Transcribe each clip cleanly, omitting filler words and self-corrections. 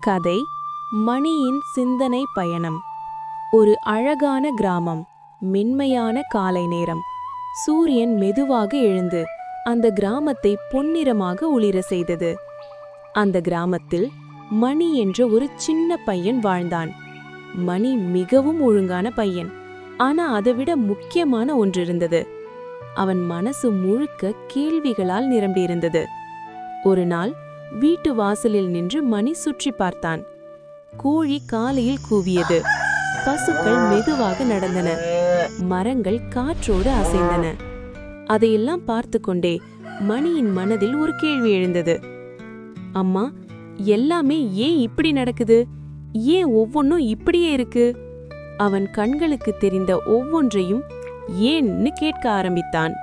கதை மணியின் சிந்தனை பயணம். ஒரு அழகான கிராமம், மென்மையான காலை நேரம். சூரியன் மெதுவாக எழுந்து அந்த கிராமத்தை பொன்னிறமாக ஒளிர செய்தது. அந்த கிராமத்தில் மணி என்ற ஒரு சின்ன பையன் வாழ்ந்தான். மணி மிகவும் ஒழுங்கான பையன். ஆனா அதைவிட முக்கியமான ஒன்று இருந்தது. அவன் மனசு முழுக்க கேள்விகளால் நிரம்பியிருந்தது. ஒரு நாள் வீட்டு வாசலில் நின்று மணி சுற்றி பார்த்தான். கோழி காலையில் கூவியது. பசுக்கள் மெதுவாக நடந்தன. மரங்கள் காற்றோடு அசைந்தன. அதையெல்லாம் பார்த்து கொண்டே மணியின் மனதில் ஒரு கேள்வி எழுந்தது. அம்மா, எல்லாமே ஏன் இப்படி நடக்குது? ஏன் ஒவ்வொன்றும் இப்படியே இருக்கு? அவன் கண்களுக்கு தெரிந்த ஒவ்வொன்றையும் ஏன்னு கேட்க ஆரம்பித்தான்.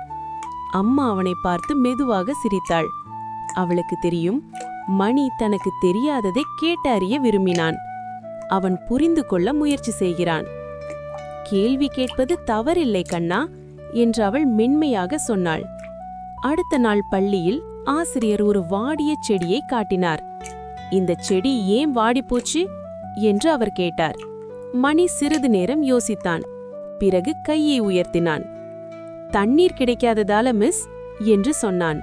அம்மா அவனை பார்த்து மெதுவாக சிரித்தாள். அவளுக்கு தெரியும், மணி தனக்கு தெரியாததை கேட்டறிய விரும்பினான். அவன் புரிந்து கொள்ள முயற்சி செய்கிறான். கேள்வி கேட்பது தவறில்லை கண்ணா என்று அவள் மென்மையாக சொன்னாள். அடுத்த நாள் பள்ளியில் ஆசிரியர் ஒரு வாடிய செடியை காட்டினார். இந்த செடி ஏன் வாடிப்போச்சு என்று அவர் கேட்டார். மணி சிறிது நேரம் யோசித்தான். பிறகு கையை உயர்த்தினான். தண்ணீர் கிடைக்காததால மிஸ் என்று சொன்னான்.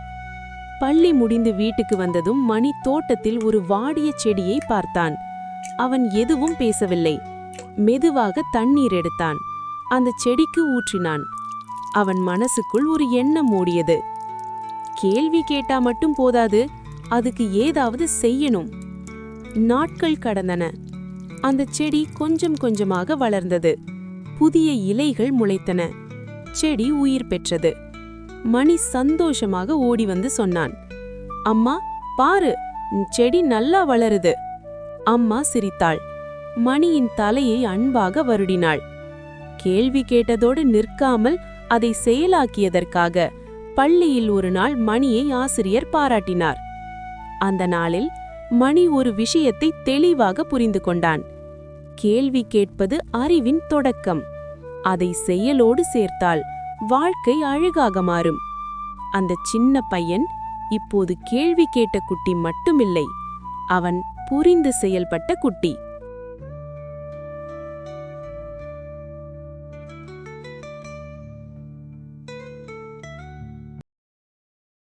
பள்ளி முடிந்து வீட்டுக்கு வந்ததும் மணி தோட்டத்தில் ஒரு வாடிய செடியை பார்த்தான். அவன் எதுவும் பேசவில்லை. மெதுவாக தண்ணீர் எடுத்தான். அந்த செடிக்கு ஊற்றினான். அவன் மனசுக்குள் ஒரு எண்ணம் ஓடியது. கேள்வி கேட்டா மட்டும் போதாது, அதுக்கு ஏதாவது செய்யணும். நாட்கள் கடந்தன. அந்த செடி கொஞ்சம் கொஞ்சமாக வளர்ந்தது. புதிய இலைகள் முளைத்தன. செடி உயிர் பெற்றது. மணி சந்தோஷமாக ஓடி வந்து சொன்னான், அம்மா பாரு, செடி நல்லா வளருது. அம்மா சிரித்தாள். மணியின் தலையை அன்பாக வருடினாள். கேள்வி கேட்டதோடு நிற்காமல் அதை செயலாக்கியதற்காக பள்ளியில் ஒரு நாள் மணியை ஆசிரியர் பாராட்டினார். அந்த நாளில் மணி ஒரு விஷயத்தை தெளிவாக புரிந்து கொண்டான். கேள்வி கேட்பது அறிவின் தொடக்கம். அதை செயலோடு சேர்த்தால் வாழ்க்கை அழகாக மாறும். அந்த சின்ன பையன் இப்போது கேள்வி கேட்ட குட்டி மட்டுமில்லை, அவன் புரிந்து செயல்பட்ட குட்டி.